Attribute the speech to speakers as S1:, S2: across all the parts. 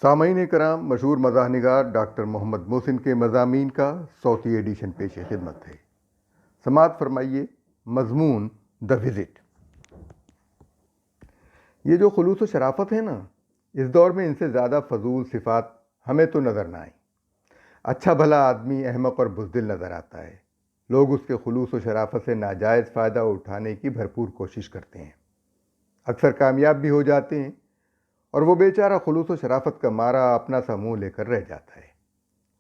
S1: سامعین کرام، مشہور مزاح نگار ڈاکٹر محمد محسن کے مضامین کا صوتی ایڈیشن پیش خدمت ہے۔ سماعت فرمائیے۔ مضمون دا وزٹ۔ یہ جو خلوص و شرافت ہے نا، اس دور میں ان سے زیادہ فضول صفات ہمیں تو نظر نہ آئیں۔ اچھا بھلا آدمی احمق اور بزدل نظر آتا ہے۔ لوگ اس کے خلوص و شرافت سے ناجائز فائدہ اٹھانے کی بھرپور کوشش کرتے ہیں، اکثر کامیاب بھی ہو جاتے ہیں، اور وہ بیچارہ خلوص و شرافت کا مارا اپنا سا منہ لے کر رہ جاتا ہے۔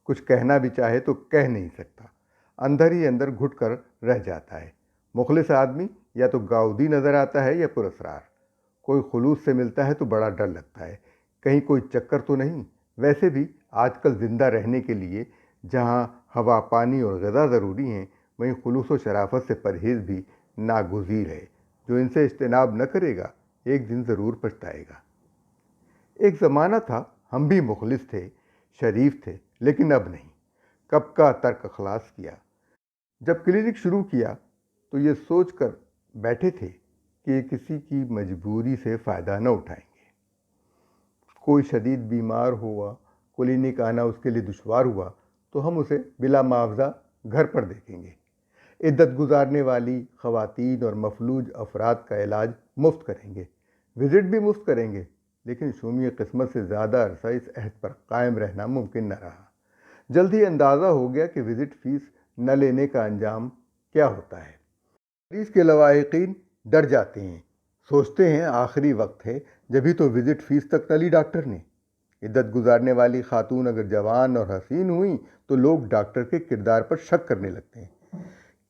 S1: کچھ کہنا بھی چاہے تو کہہ نہیں سکتا، اندر ہی اندر گھٹ کر رہ جاتا ہے۔ مخلص آدمی یا تو گاؤدی نظر آتا ہے یا پراسرار۔ کوئی خلوص سے ملتا ہے تو بڑا ڈر لگتا ہے، کہیں کوئی چکر تو نہیں۔ ویسے بھی آج کل زندہ رہنے کے لیے جہاں ہوا، پانی اور غذا ضروری ہیں، وہیں خلوص و شرافت سے پرہیز بھی ناگزیر ہے۔ جو ان سے اجتناب نہ کرے گا، ایک دن ضرور پچھتائے گا۔ ایک زمانہ تھا ہم بھی مخلص تھے، شریف تھے، لیکن اب نہیں۔ کب کا ترک اخلاص کیا۔ جب کلینک شروع کیا تو یہ سوچ کر بیٹھے تھے کہ کسی کی مجبوری سے فائدہ نہ اٹھائیں گے۔ کوئی شدید بیمار ہوا، کلینک آنا اس کے لیے دشوار ہوا تو ہم اسے بلا معاوضہ گھر پر دیکھیں گے۔ عدت گزارنے والی خواتین اور مفلوج افراد کا علاج مفت کریں گے، وزٹ بھی مفت کریں گے، لیکن شومی قسمت سے زیادہ عرصہ اس عہد پر قائم رہنا ممکن نہ رہا۔ جلد ہی اندازہ ہو گیا کہ وزٹ فیس نہ لینے کا انجام کیا ہوتا ہے۔ مریض کے لواحقین ڈر جاتے ہیں، سوچتے ہیں آخری وقت ہے، جبھی تو وزٹ فیس تک نہ لی ڈاکٹر نے۔ عدت گزارنے والی خاتون اگر جوان اور حسین ہوئیں تو لوگ ڈاکٹر کے کردار پر شک کرنے لگتے ہیں۔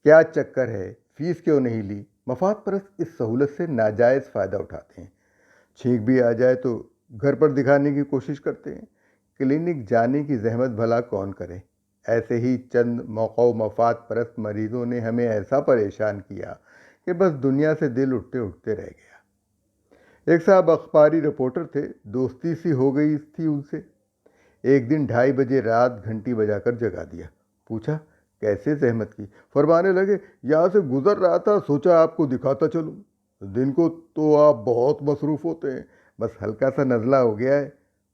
S1: کیا چکر ہے، فیس کیوں نہیں لی؟ مفاد پرست اس سہولت سے ناجائز فائدہ اٹھاتے ہیں۔ چھینک بھی آ جائے تو گھر پر دکھانے کی کوشش کرتے ہیں۔ کلینک جانے کی زحمت بھلا کون کرے؟ ایسے ہی چند موقع و مفاد پرست مریضوں نے ہمیں ایسا پریشان کیا کہ بس دنیا سے دل اٹھتے اٹھتے رہ گیا۔ ایک صاحب اخباری رپورٹر تھے، دوستی سی ہو گئی تھی ان سے۔ ایک دن 2:30 بجے رات گھنٹی بجا کر جگا دیا۔ پوچھا کیسے زحمت کی؟ فرمانے لگے یہاں سے گزر رہا تھا، سوچا آپ کو دکھاتا چلوں۔ دن کو تو آپ بہت مصروف ہوتے ہیں، بس ہلکا سا نزلہ ہو گیا ہے۔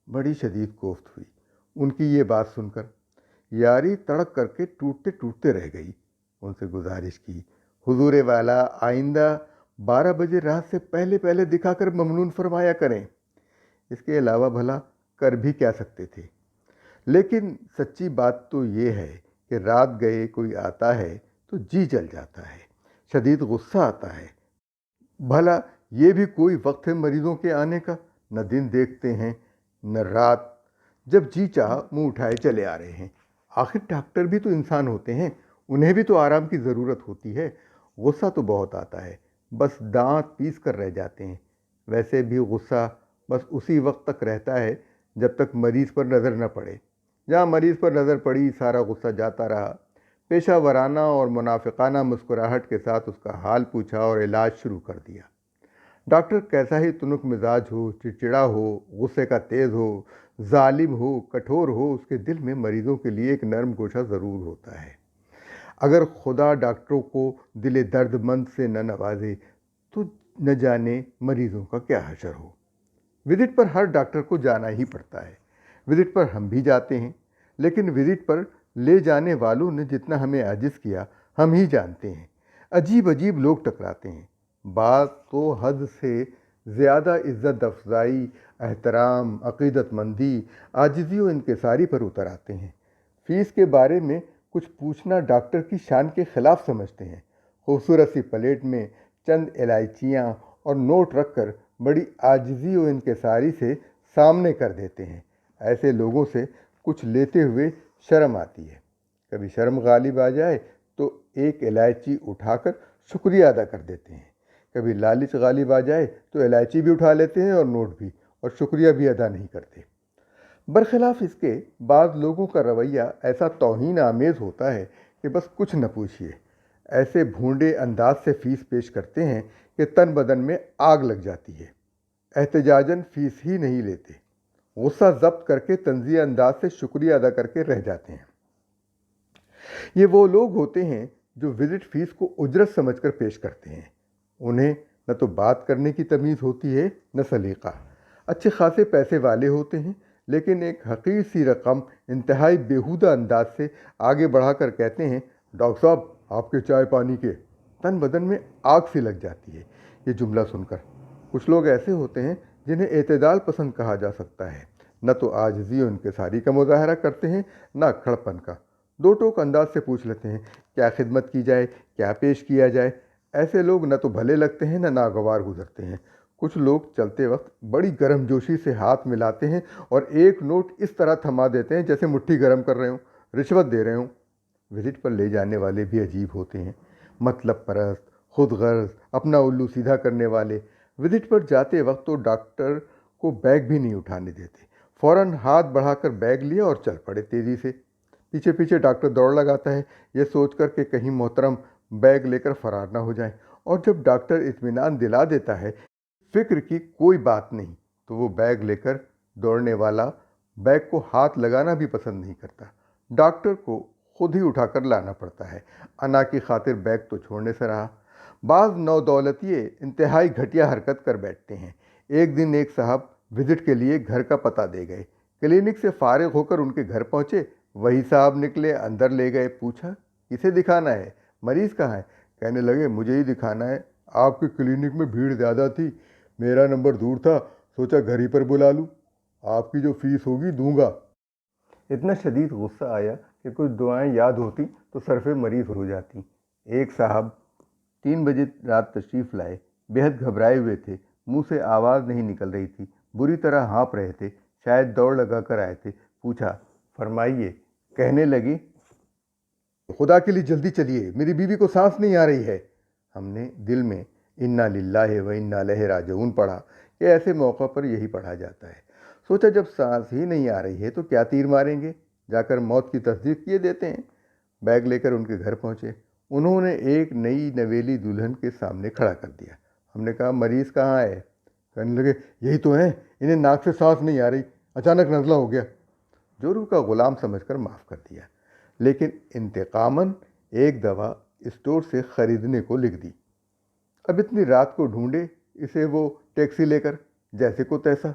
S1: بڑی شدید کوفت ہوئی ان کی یہ بات سن کر۔ یاری تڑک کر کے ٹوٹتے ٹوٹتے رہ گئی۔ ان سے گزارش کی، حضور والا آئندہ 12 بجے رات سے پہلے پہلے دکھا کر ممنون فرمایا کریں۔ اس کے علاوہ بھلا کر بھی کیا سکتے تھے؟ لیکن سچی بات تو یہ ہے کہ رات گئے کوئی آتا ہے تو جی جل جاتا ہے، شدید غصہ آتا ہے۔ بھلا یہ بھی کوئی وقت ہے مریضوں کے آنے کا؟ نہ دن دیکھتے ہیں نہ رات، جب جی چاہا منہ اٹھائے چلے آ رہے ہیں۔ آخر ڈاکٹر بھی تو انسان ہوتے ہیں، انہیں بھی تو آرام کی ضرورت ہوتی ہے۔ غصہ تو بہت آتا ہے، بس دانت پیس کر رہ جاتے ہیں۔ ویسے بھی غصہ بس اسی وقت تک رہتا ہے جب تک مریض پر نظر نہ پڑے۔ جہاں مریض پر نظر پڑی سارا غصہ جاتا رہا۔ پیشہ ورانہ اور منافقانہ مسکراہٹ کے ساتھ اس کا حال پوچھا اور علاج شروع کر دیا۔ ڈاکٹر کیسا ہی تنک مزاج ہو، چڑچڑا ہو، غصے کا تیز ہو، ظالم ہو، کٹھور ہو، اس کے دل میں مریضوں کے لیے ایک نرم گوشہ ضرور ہوتا ہے۔ اگر خدا ڈاکٹروں کو دل درد مند سے نہ نوازے تو نہ جانے مریضوں کا کیا حشر ہو۔ وزٹ پر ہر ڈاکٹر کو جانا ہی پڑتا ہے۔ وزٹ پر ہم بھی جاتے ہیں، لیکن وزٹ پر لے جانے والوں نے جتنا ہمیں عاجز کیا ہم ہی جانتے ہیں۔ عجیب عجیب لوگ ٹکراتے ہیں، بعض تو حد سے زیادہ عزت افزائی، احترام، عقیدت مندی، عاجزی و انکساری پر اتر آتے ہیں۔ فیس کے بارے میں کچھ پوچھنا ڈاکٹر کی شان کے خلاف سمجھتے ہیں۔ خوبصورت سی پلیٹ میں چند الائچیاں اور نوٹ رکھ کر بڑی عاجزی و انکساری سے سامنے کر دیتے ہیں۔ ایسے لوگوں سے کچھ لیتے ہوئے شرم آتی ہے۔ کبھی شرم غالب آ جائے تو ایک الائچی اٹھا کر شکریہ ادا کر دیتے ہیں۔ کبھی لالچ غالب آ جائے تو الائچی بھی اٹھا لیتے ہیں اور نوٹ بھی، اور شکریہ بھی ادا نہیں کرتے۔ برخلاف اس کے بعض لوگوں کا رویہ ایسا توہین آمیز ہوتا ہے کہ بس کچھ نہ پوچھیے۔ ایسے بھونڈے انداز سے فیس پیش کرتے ہیں کہ تن بدن میں آگ لگ جاتی ہے۔ احتجاجاً فیس ہی نہیں لیتے، غصہ ضبط کر کے طنزیہ انداز سے شکریہ ادا کر کے رہ جاتے ہیں۔ یہ وہ لوگ ہوتے ہیں جو وزٹ فیس کو اجرت سمجھ کر پیش کرتے ہیں۔ انہیں نہ تو بات کرنے کی تمیز ہوتی ہے نہ سلیقہ۔ اچھے خاصے پیسے والے ہوتے ہیں لیکن ایک حقیر سی رقم انتہائی بیہودہ انداز سے آگے بڑھا کر کہتے ہیں، ڈاکٹر صاحب آپ کے چائے پانی کے۔ تن بدن میں آگ سی لگ جاتی ہے یہ جملہ سن کر۔ کچھ لوگ ایسے ہوتے ہیں جنہیں اعتدال پسند کہا جا سکتا ہے، نہ تو عاجزی و انکساری کا مظاہرہ کرتے ہیں نہ کھڑپن کا، دو ٹوک انداز سے پوچھ لیتے ہیں کیا خدمت کی جائے، کیا پیش کیا جائے۔ ایسے لوگ نہ تو بھلے لگتے ہیں نہ ناگوار گزرتے ہیں۔ کچھ لوگ چلتے وقت بڑی گرم جوشی سے ہاتھ ملاتے ہیں اور ایک نوٹ اس طرح تھما دیتے ہیں جیسے مٹھی گرم کر رہے ہوں، رشوت دے رہے ہوں۔ وزٹ پر لے جانے والے بھی عجیب ہوتے ہیں، مطلب پرست، خود غرض، اپنا الو سیدھا کرنے والے۔ وزٹ پر جاتے وقت تو ڈاکٹر کو بیگ بھی نہیں اٹھانے دیتے، فوراً ہاتھ بڑھا کر بیگ لیا اور چل پڑے تیزی سے۔ پیچھے پیچھے ڈاکٹر دوڑ لگاتا ہے، یہ سوچ کر کہ کہیں محترم بیگ لے کر فرار نہ ہو جائیں، اور جب ڈاکٹر اطمینان دلا دیتا ہے فکر کی کوئی بات نہیں، تو وہ بیگ لے کر دوڑنے والا بیگ کو ہاتھ لگانا بھی پسند نہیں کرتا۔ ڈاکٹر کو خود ہی اٹھا کر لانا پڑتا ہے، انا کی خاطر بیگ تو چھوڑنے سے رہا۔ بعض نودولتیے انتہائی گھٹیا حرکت کر بیٹھتے ہیں۔ ایک دن ایک صاحب وزٹ کے لیے گھر کا پتہ دے گئے، کلینک سے فارغ ہو کر ان کے گھر پہنچے، وہی صاحب نکلے، اندر لے گئے، پوچھا کسے دکھانا ہے، مریض کہاں ہے؟ کہنے لگے مجھے ہی دکھانا ہے، آپ کے کلینک میں بھیڑ زیادہ تھی، میرا نمبر دور تھا، سوچا گھر ہی پر بلا لوں، آپ کی جو فیس ہوگی دوں گا۔ اتنا شدید غصہ آیا کہ کچھ دعائیں یاد ہوتی تو صرف مریض ہو جاتی۔ ایک صاحب 3 بجے رات تشریف لائے، بےحد گھبرائے ہوئے تھے، منہ سے آواز نہیں نکل رہی تھی، بری طرح ہانپ رہے تھے، شاید دوڑ لگا کر آئے تھے۔ پوچھا فرمائیے؟ کہنے لگے خدا کے لیے جلدی چلیے، میری بیوی کو سانس نہیں آ رہی ہے۔ ہم نے دل میں انا للہ و انا الیہ راجعون پڑھا کہ ایسے موقع پر یہی پڑھا جاتا ہے۔ سوچا جب سانس ہی نہیں آ رہی ہے تو کیا تیر ماریں گے، جا کر موت کی تصدیق کیے دیتے ہیں۔ بیگ لے کر ان کے گھر پہنچے، انہوں نے ایک نئی نویلی دلہن کے سامنے کھڑا کر دیا۔ ہم نے کہا مریض کہاں ہے؟ کہنے لگے یہی تو ہیں، انہیں ناک سے سانس نہیں آ رہی، اچانک نزلہ ہو گیا۔ جورو کا غلام سمجھ کر معاف کر دیا، لیکن انتقاماً ایک دوا اسٹور سے خریدنے کو لکھ دی۔ اب اتنی رات کو ڈھونڈے اسے وہ ٹیکسی لے کر، جیسے کو تیسا۔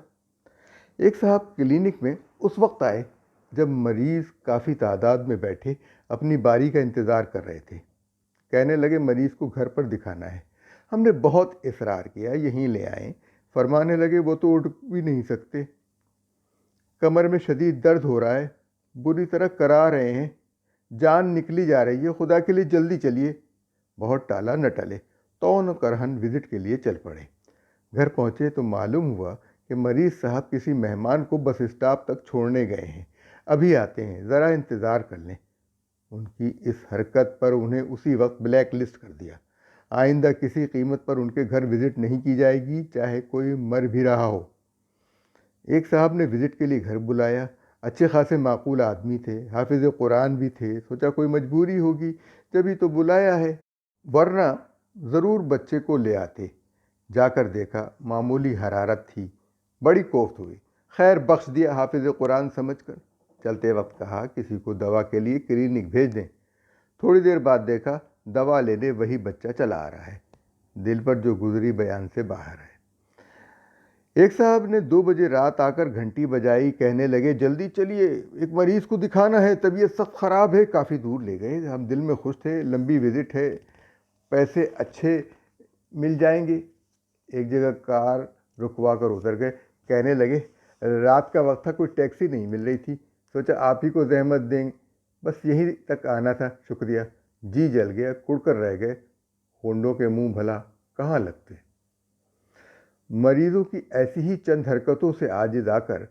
S1: ایک صاحب کلینک میں اس وقت آئے جب مریض کافی تعداد میں بیٹھے اپنی باری کا انتظار کر رہے تھے۔ کہنے لگے مریض کو گھر پر دکھانا ہے۔ ہم نے بہت اصرار کیا یہیں لے آئیں، فرمانے لگے وہ تو اٹھ بھی نہیں سکتے، کمر میں شدید درد ہو رہا ہے، بری طرح کرا رہے ہیں، جان نکلی جا رہی ہے، خدا کے لیے جلدی چلیے۔ بہت ٹالا نہ ٹلے، تون کرہن وزٹ کے لیے چل پڑے۔ گھر پہنچے تو معلوم ہوا کہ مریض صاحب کسی مہمان کو بس اسٹاپ تک چھوڑنے گئے ہیں، ابھی آتے ہیں، ذرا انتظار کر لیں۔ ان کی اس حرکت پر انہیں اسی وقت بلیک لسٹ کر دیا۔ آئندہ کسی قیمت پر ان کے گھر وزٹ نہیں کی جائے گی، چاہے کوئی مر بھی رہا ہو۔ ایک صاحب نے وزٹ کے لیے گھر بلایا، اچھے خاصے معقول آدمی تھے، حافظ قرآن بھی تھے، سوچا کوئی مجبوری ہوگی جبھی تو بلایا ہے، ورنہ ضرور بچے کو لے آتے۔ جا کر دیکھا معمولی حرارت تھی، بڑی کوفت ہوئی، خیر بخش دیا حافظ قرآن سمجھ کر۔ چلتے وقت کہا کسی کو دوا کے لیے کلینک بھیج دیں۔ تھوڑی دیر بعد دیکھا دوا لینے وہی بچہ چلا آ رہا ہے، دل پر جو گزری بیان سے باہر ہے۔ ایک صاحب نے 2 بجے رات آ کر گھنٹی بجائی، کہنے لگے جلدی چلیے، ایک مریض کو دکھانا ہے، طبیعت سخت خراب ہے۔ کافی دور لے گئے، ہم دل میں خوش تھے، لمبی وزٹ ہے، پیسے اچھے مل جائیں گے۔ ایک جگہ کار رکوا کر اتر گئے، کہنے لگے رات کا وقت تھا، کوئی ٹیکسی نہیں مل رہی تھی، سوچا آپ ہی کو زحمت دیں، بس یہیں تک آنا تھا، شکریہ۔ جی جل گیا، کڑ کر رہ گئے، ہونڈوں کے منہ بھلا کہاں لگتے۔ مریضوں کی ایسی ہی چند حرکتوں سے عاجز آ کر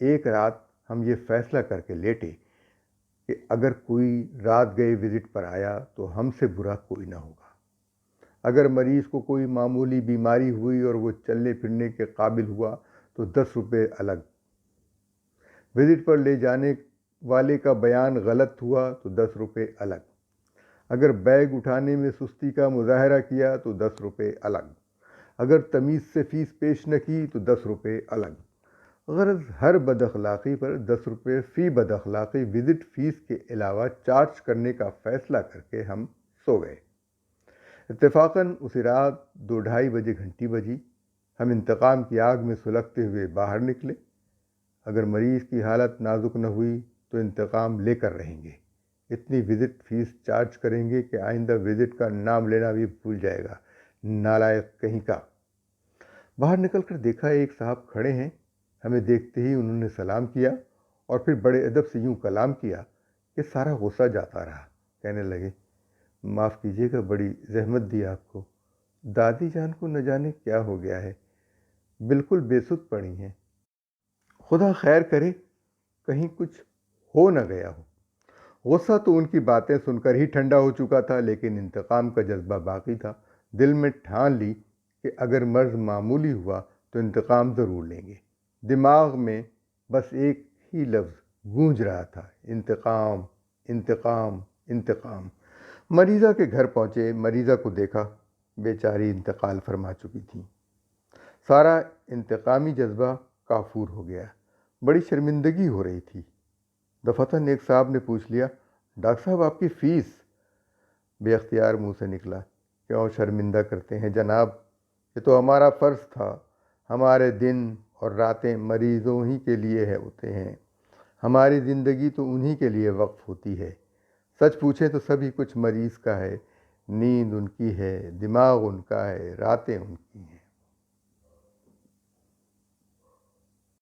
S1: ایک رات ہم یہ فیصلہ کر کے لیٹے کہ اگر کوئی رات گئے وزٹ پر آیا تو ہم سے برا کوئی نہ ہوگا۔ اگر مریض کو کوئی معمولی بیماری ہوئی اور وہ چلنے پھرنے کے قابل ہوا تو 10 روپے الگ، وزٹ پر لے جانے والے کا بیان غلط ہوا تو 10 روپے الگ، اگر بیگ اٹھانے میں سستی کا مظاہرہ کیا تو 10 روپے الگ، اگر تمیز سے فیس پیش نہ کی تو 10 روپے الگ۔ غرض ہر بد اخلاقی پر 10 روپے فی بد اخلاقی وزٹ فیس کے علاوہ چارج کرنے کا فیصلہ کر کے ہم سو گئے۔ اتفاقاً اسی رات 2-2:30 بجے گھنٹی بجی، ہم انتقام کی آگ میں سلگتے ہوئے باہر نکلے۔ اگر مریض کی حالت نازک نہ ہوئی تو انتقام لے کر رہیں گے، اتنی وزٹ فیس چارج کریں گے کہ آئندہ وزٹ کا نام لینا بھی بھول جائے گا، نالائق کہیں کا۔ باہر نکل کر دیکھا ایک صاحب کھڑے ہیں، ہمیں دیکھتے ہی انہوں نے سلام کیا اور پھر بڑے ادب سے یوں کلام کیا کہ سارا غصہ جاتا رہا۔ کہنے لگے، معاف کیجیے گا، بڑی زحمت دی آپ کو، دادی جان کو نہ جانے کیا ہو گیا ہے، بالکل بے سدھ پڑی ہیں، خدا خیر کرے کہیں کچھ ہو نہ گیا ہو۔ غصہ تو ان کی باتیں سن کر ہی ٹھنڈا ہو چکا تھا، لیکن انتقام کا جذبہ باقی تھا۔ دل میں ٹھان لی کہ اگر مرض معمولی ہوا تو انتقام ضرور لیں گے۔ دماغ میں بس ایک ہی لفظ گونج رہا تھا، انتقام، انتقام، انتقام۔ مریضہ کے گھر پہنچے، مریضہ کو دیکھا، بیچاری انتقال فرما چکی تھی۔ سارا انتقامی جذبہ کافور ہو گیا، بڑی شرمندگی ہو رہی تھی۔ دفتن ایک صاحب نے پوچھ لیا، ڈاکٹر صاحب آپ کی فیس؟ بے اختیار منہ سے نکلا، کیوں شرمندہ کرتے ہیں جناب، یہ تو ہمارا فرض تھا، ہمارے دن اور راتیں مریضوں ہی کے لیے ہوتے ہیں، ہماری زندگی تو انہی کے لیے وقف ہوتی ہے۔ سچ پوچھیں تو سبھی کچھ مریض کا ہے، نیند ان کی ہے، دماغ ان کا ہے، راتیں ان کی ہیں۔